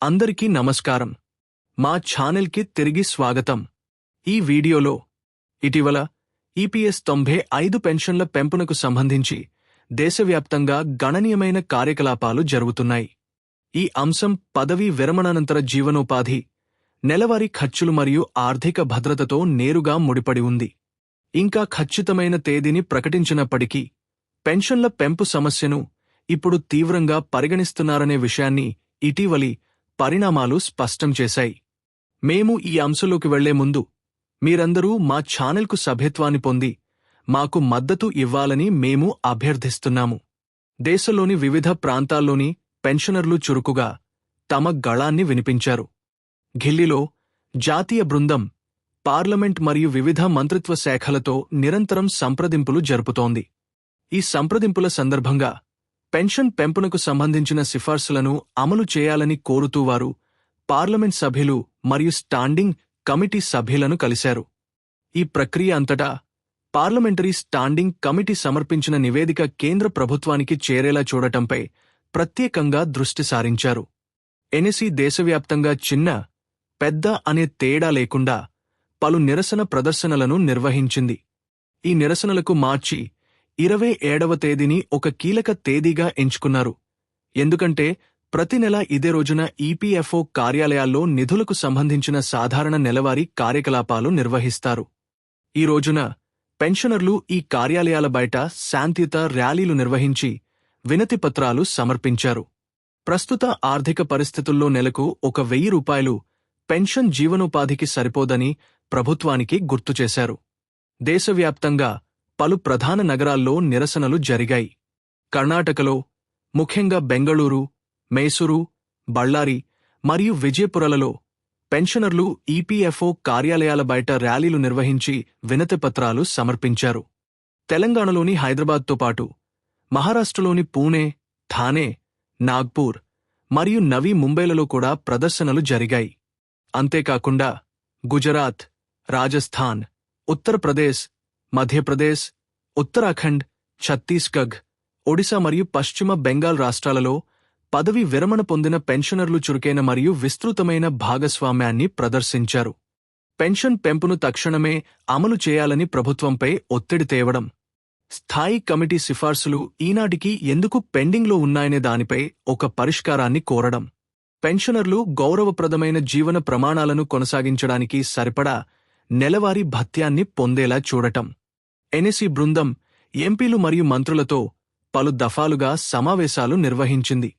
అందరికీ నమస్కారం. మా ఛానల్కి తిరిగి స్వాగతం. ఈ వీడియోలో ఇటీవల ఈపీఎస్ 95 పెన్షన్ల పెంపునకు సంబంధించి దేశవ్యాప్తంగా గణనీయమైన కార్యకలాపాలు జరుగుతున్నాయి. ఈ అంశం పదవీ విరమణానంతర జీవనోపాధి, నెలవారీ ఖర్చులు మరియు ఆర్థిక భద్రతతో నేరుగా ముడిపడి ఉంది. ఇంకా ఖచ్చితమైన తేదీని ప్రకటించినప్పటికీ పెన్షన్ల పెంపు సమస్యను ఇప్పుడు తీవ్రంగా పరిగణిస్తున్నారనే విషయాన్ని ఇటీవలి పరిణామాలు స్పష్టం చేశాయి. మేము ఈ అంశంలోకి వెళ్లే ముందు మీరందరూ మా ఛానల్కు సభ్యత్వాన్ని పొంది మాకు మద్దతు ఇవ్వాలని మేము అభ్యర్థిస్తున్నాము. దేశంలోని వివిధ ప్రాంతాల్లోని పెన్షనర్లు చురుకుగా తమ గళాన్ని వినిపించారు. ఢిల్లీలో జాతీయ బృందం పార్లమెంట్ మరియు వివిధ మంత్రిత్వ శాఖలతో నిరంతరం సంప్రదింపులు జరుపుతోంది. ఈ సంప్రదింపుల సందర్భంగా పెన్షన్ పెంపునకు సంబంధించిన సిఫార్సులను అమలు చేయాలని కోరుతూ వారు పార్లమెంట్ సభ్యులు మరియు స్టాండింగ్ కమిటీ సభ్యులను కలిశారు. ఈ ప్రక్రియ అంతటా పార్లమెంటరీ స్టాండింగ్ కమిటీ సమర్పించిన నివేదిక కేంద్ర ప్రభుత్వానికి చేరేలా చూడటంపై ప్రత్యేకంగా దృష్టి సారించారు. ఎన్ఎస్ఈ దేశవ్యాప్తంగా చిన్న, పెద్ద అనే తేడా లేకుండా పలు నిరసన ప్రదర్శనలను నిర్వహించింది. ఈ నిరసనలకు మార్చి 27వ తేదీని ఒక కీలక తేదీగా ఎంచుకున్నారు. ఎందుకంటే ప్రతి నెల ఇదే రోజున ఈపీఎఫ్ఓ కార్యాలయాల్లో నిధులకు సంబంధించిన సాధారణ నెలవారీ కార్యకలాపాలు నిర్వహిస్తారు. ఈ రోజున పెన్షనర్లు ఈ కార్యాలయాల బయట శాంతియుత ర్యాలీలు నిర్వహించి వినతిపత్రాలు సమర్పించారు. ప్రస్తుత ఆర్థిక పరిస్థితుల్లో నెలకు 1,000 రూపాయలు పెన్షన్ జీవనోపాధికి సరిపోదని ప్రభుత్వానికి గుర్తుచేశారు. దేశవ్యాప్తంగా పలు ప్రధాన నగరాల్లో నిరసనలు జరిగాయి. కర్ణాటకలో ముఖ్యంగా బెంగళూరు, మైసూరు, బళ్ళారి మరియు విజయపురాలలో పెన్షనర్లు ఈపీఎఫ్ఓ కార్యాలయాల బయట ర్యాలీలు నిర్వహించి వినతిపత్రాలు సమర్పించారు. తెలంగాణలోని హైదరాబాద్తో పాటు మహారాష్ట్రలోని పూణే, థానే, నాగ్పూర్ మరియు నవీ ముంబైలలో కూడా ప్రదర్శనలు జరిగాయి. అంతేకాకుండా గుజరాత్, రాజస్థాన్, ఉత్తరప్రదేశ్, మధ్యప్రదేశ్, ఉత్తరాఖండ్, ఛత్తీస్గఢ్, ఒడిశా మరియు పశ్చిమ బెంగాల్ రాష్ట్రాలలో పదవి విరమణ పొందిన పెన్షనర్లు చురుకైన మరియు విస్తృతమైన భాగస్వామ్యాన్ని ప్రదర్శించారు. పెన్షన్ పెంపును తక్షణమే అమలు చేయాలని ప్రభుత్వంపై ఒత్తిడి తేవడం, స్థాయీ కమిటీ సిఫార్సులు ఈనాటికి ఎందుకు పెండింగ్లో ఉన్నాయనే దానిపై ఒక పరిష్కారాన్ని కోరడం, పెన్షనర్లు గౌరవప్రదమైన జీవన ప్రమాణాలను కొనసాగించడానికి సరిపడా నెలవారీ భత్యాన్ని పొందేలా చూడటం. ఎన్ఎస్ఈ బృందం ఎంపీలు మరియు మంత్రులతో పలు దఫాలుగా సమావేశాలు నిర్వహించింది.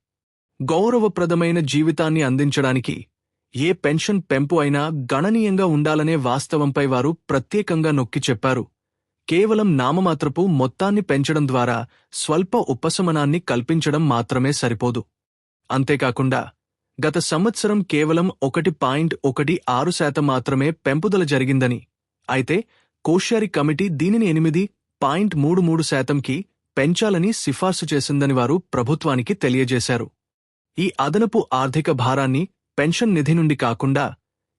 గౌరవప్రదమైన జీవితాన్ని అందించడానికి ఏ పెన్షన్ పెంపు అయినా గణనీయంగా ఉండాలనే వాస్తవంపై వారు ప్రత్యేకంగా నొక్కి చెప్పారు. కేవలం నామమాత్రపు మొత్తాన్ని పెంచడం ద్వారా స్వల్ప ఉపశమనాన్ని కల్పించడం మాత్రమే సరిపోదు. అంతేకాకుండా గత సంవత్సరం కేవలం 1.16% మాత్రమే పెంపుదల జరిగిందని, అయితే కోశ్యారి కమిటీ దీనిని 8.33%కి పెంచాలని సిఫార్సు చేసిందని వారు ప్రభుత్వానికి తెలియజేశారు. ఈ అదనపు ఆర్థిక భారాన్ని పెన్షన్ నిధి నుండి కాకుండా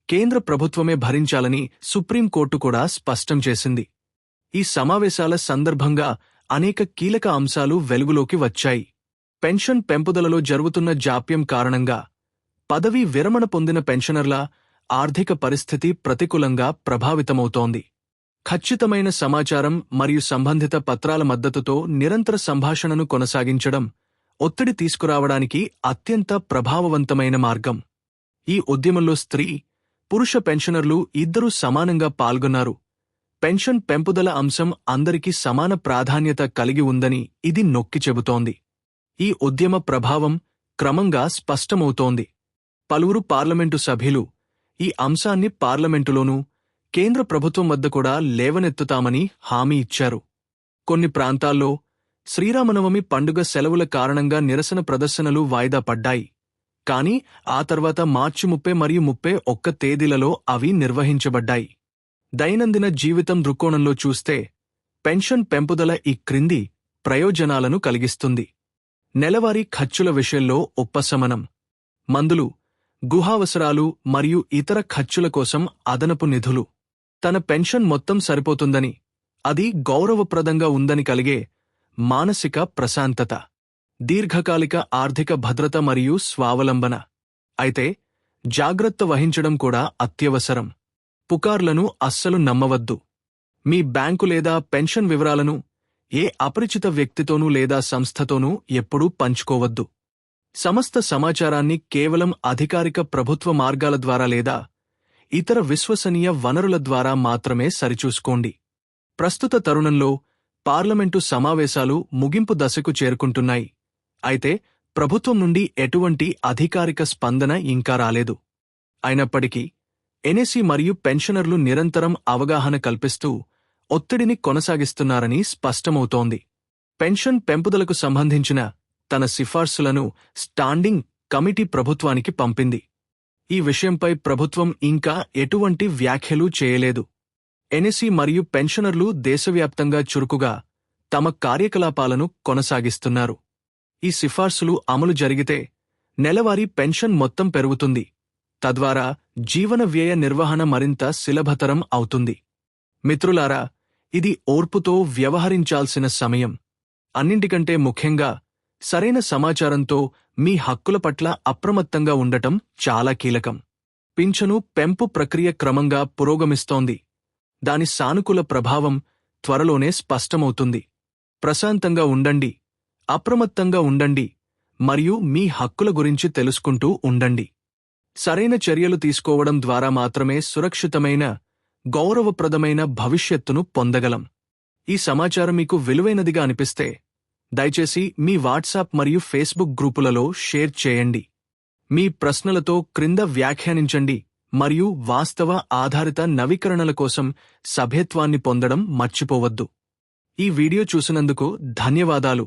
కేంద్ర ప్రభుత్వమే భరించాలని సుప్రీంకోర్టు కూడా స్పష్టం చేసింది. ఈ సమావేశాల సందర్భంగా అనేక కీలక అంశాలు వెలుగులోకి వచ్చాయి. పెన్షన్ పెంపుదలలో జరుగుతున్న జాప్యం కారణంగా పదవీ విరమణ పొందిన పెన్షనర్ల ఆర్థిక పరిస్థితి ప్రతికూలంగా ప్రభావితమవుతోంది. ఖచ్చితమైన సమాచారం మరియు సంబంధిత పత్రాల మద్దతుతో నిరంతర సంభాషణను కొనసాగించడం ఒత్తిడి తీసుకురావడానికి అత్యంత ప్రభావవంతమైన మార్గం. ఈ ఉద్యమంలో స్త్రీ, పురుష పెన్షనర్లు ఇద్దరూ సమానంగా పాల్గొన్నారు. పెన్షన్ పెంపుదల అంశం అందరికీ సమాన ప్రాధాన్యత కలిగి ఉందని ఇది నొక్కి చెబుతోంది. ఈ ఉద్యమ ప్రభావం క్రమంగా స్పష్టమవుతోంది. పలువురు పార్లమెంటు సభ్యులు ఈ అంశాన్ని పార్లమెంటులోనూ కేంద్ర ప్రభుత్వం వద్ద కూడా లేవనెత్తుతామని హామీ ఇచ్చారు. కొన్ని ప్రాంతాల్లో శ్రీరామనవమి పండుగ సెలవుల కారణంగా నిరసన ప్రదర్శనలు వాయిదా పడ్డాయి. కానీ ఆ తర్వాత మార్చి 30 మరియు 31 తేదీలలో అవి నిర్వహించబడ్డాయి. దైనందిన జీవితం దృక్కోణంలో చూస్తే పెన్షన్ పెంపుదల ఈ క్రింది ప్రయోజనాలను కలిగిస్తుంది. నెలవారీ ఖర్చుల విషయంలో ఉపశమనం, మందులు, గృహావసరాలు మరియు ఇతర ఖర్చుల కోసం అదనపు నిధులు, తన పెన్షన్ మొత్తం సరిపోతుందని, అది గౌరవప్రదంగా ఉందని కలిగే మానసిక ప్రశాంతత, దీర్ఘకాలిక ఆర్థిక భద్రత మరియు స్వావలంబన. అయితే జాగ్రత్త వహించడం కూడా అత్యవసరం. పుకార్లను అస్సలు నమ్మవద్దు. మీ బ్యాంకు లేదా పెన్షన్ వివరాలను ఏ అపరిచిత వ్యక్తితోనూ లేదా సంస్థతోనూ ఎప్పుడూ పంచుకోవద్దు. సమస్త సమాచారాన్ని కేవలం అధికారిక ప్రభుత్వ మార్గాల ద్వారా లేదా ఇతర విశ్వసనీయ వనరుల ద్వారా మాత్రమే సరిచూసుకోండి. ప్రస్తుత తరుణంలో పార్లమెంటు సమావేశాలు ముగింపు దశకు చేరుకుంటున్నాయి. అయితే ప్రభుత్వం నుండి ఎటువంటి అధికారిక స్పందన ఇంకా రాలేదు. అయినప్పటికీ ఎన్ఎస్ఈ మరియు పెన్షనర్లు నిరంతరం అవగాహన కల్పిస్తూ ఒత్తిడిని కొనసాగిస్తున్నారని స్పష్టమవుతోంది. పెన్షన్ పెంపుదలకు సంబంధించిన తన సిఫార్సులను స్టాండింగ్ కమిటీ ప్రభుత్వానికి పంపింది. ఈ విషయంపై ప్రభుత్వం ఇంకా ఎటువంటి వ్యాఖ్యలు చేయలేదు. ఎన్ఎస్ఈ మరియు పెన్షనర్లు దేశవ్యాప్తంగా చురుకుగా తమ కార్యకలాపాలను కొనసాగిస్తున్నారు. ఈ సిఫార్సులు అమలు జరిగితే నెలవారీ పెన్షన్ మొత్తం పెరుగుతుంది. తద్వారా జీవన వ్యయ నిర్వహణ మరింత సులభతరం అవుతుంది. మిత్రులారా, ఇది ఓర్పుతో వ్యవహరించాల్సిన సమయం. అన్నింటికంటే ముఖ్యంగా సరైన సమాచారంతో మీ హక్కుల పట్ల అప్రమత్తంగా ఉండటం చాలా కీలకం. పింఛను పెంపు ప్రక్రియ క్రమంగా పురోగమిస్తోంది. దాని సానుకూల ప్రభావం త్వరలోనే స్పష్టమవుతుంది. ప్రశాంతంగా ఉండండి, అప్రమత్తంగా ఉండండి మరియు మీ హక్కుల గురించి తెలుసుకుంటూ ఉండండి. సరైన చర్యలు తీసుకోవడం ద్వారా మాత్రమే సురక్షితమైన, గౌరవప్రదమైన భవిష్యత్తును పొందగలం. ఈ సమాచారం మీకు విలువైనదిగా అనిపిస్తే దయచేసి మీ వాట్సాప్ మరియు ఫేస్బుక్ గ్రూపులలో షేర్ చేయండి. మీ ప్రశ్నలతో క్రింద వ్యాఖ్యానించండి మరియు వాస్తవ ఆధారిత నవీకరణల కోసం సభ్యత్వాన్ని పొందడం మర్చిపోవద్దు. ఈ వీడియో చూసినందుకు ధన్యవాదాలు.